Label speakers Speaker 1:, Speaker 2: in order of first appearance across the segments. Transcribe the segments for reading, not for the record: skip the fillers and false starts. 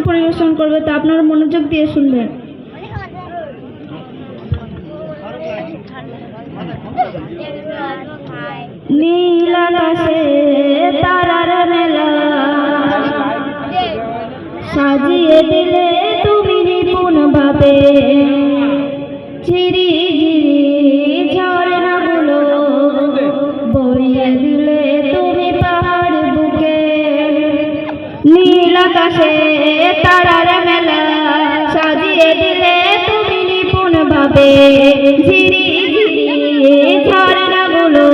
Speaker 1: পরিবেশন করবে, তা আপনারা মনোযোগ দিয়ে শুনবেন। নীল আকাশে তারার মেলা সাজিয়ে দিলে তুমি নিপুণ ভাবে, ঝিরি ঝিরি ঝর্ণাগুলো বইয়ে দিলে তুমি পাহাড় বুকে। নীল আকাশে তারার মেলা সাজিয়ে দিলে তুমি নিপুণ ভাবে, ঝিরি ঝিরি ঝর্ণাগুলো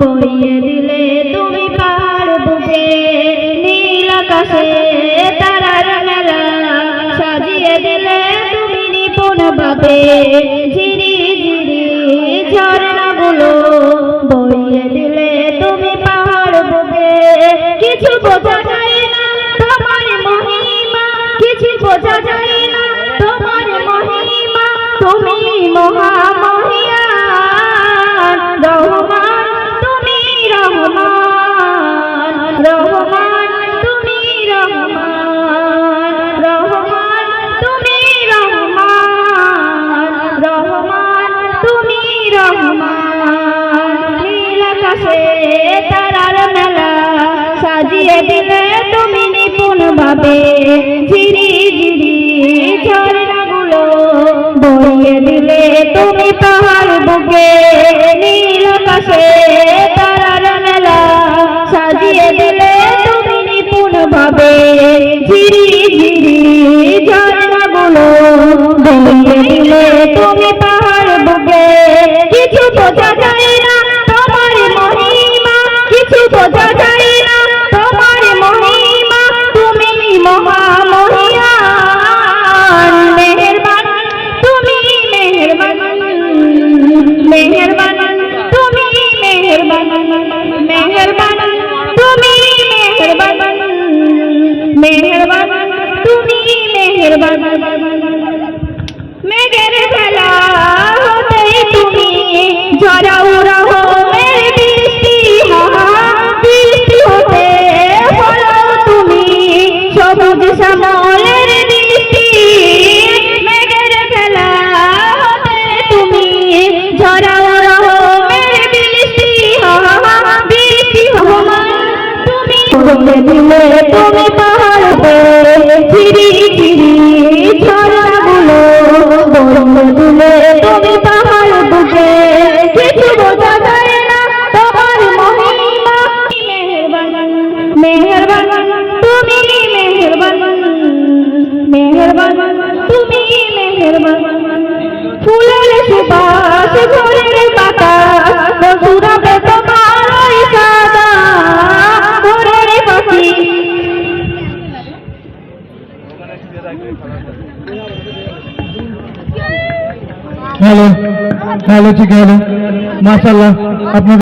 Speaker 1: বইয়ে দিলে তুমি পাহাড় বুকে। নীল আকাশে তারার মেলা সাজিয়ে দিলে তুমি নিপুণ ভাবে, ঝিরি ঝিরি ঝর্ণাগুলো বইয়ে দিলে তুমি পাহাড় বুকে। কিছু বোঝা যায় না তোমার মহিমা, কিছু বোঝা যায় না তোমার মহিমা, তুমি মহামহিয়ান রহমান, তুমি রহমান রহমান, তুমি রহমান রহমান, তুমি রহমান রহমান, তুমি রহমান। নীল আকাশে তারার মেলা সাজিয়ে দিলে তুমি নিপুণ ভাবে, ঝিরি ঝিরি ঝর্ণাগুলো বইয়ে দিলে তুমি পাহাড় বুকে। নীল আকাশে তারার মেলা সাজিয়ে দিলে তুমি নিপুণ ভাবে, ঝিরি ঝিরি ঝর্ণাগুলো বইয়ে দিলে তুমি পাহাড় বুকে। কিছু বোঝা যায় না তোমার মহিমা, কিছু বোঝা যায় না তোমার মহিমা, তুমি মহামহিয়ান মেহেরবান, তুমি মেহেরবান মেহেরবান, তুমি মেহেরবান মেহেরবান, তুমি মেহেরবান মেহেরবান, তুমি মেহেরবান। মেঘের ভেলা হতেই তুমি ঝরাও রহমের বৃষ্টি, বৃষ্টি হতে ফলাও তুমি সবুজ শ্যামলের দৃষ্টি। মেঘের ভেলা হতে তুমি ঝরাও রহমের বৃষ্টি, বৃষ্টি রহমান, তুমি বলে দিলে তুমি পাহাড় পেয়ে, ঝিরি ঝিরি ঝর্ণাগুলো বলে দিলে তুমি পাহাড় বুকে। কিছু বোঝা যায় না তোমার মহিমা, মেহেরবান মেহেরবান, তুমি মেহেরবান মেহেরবান, তুমি মেহেরবান। ফুলের সুবাস ঘরের বাতাস বসুরাবে তোমার ওই সাদা ঘরের পাখি।
Speaker 2: হ্যালো হ্যালো, ঠিক হ্যালো, মাশাআল্লাহ। আপনার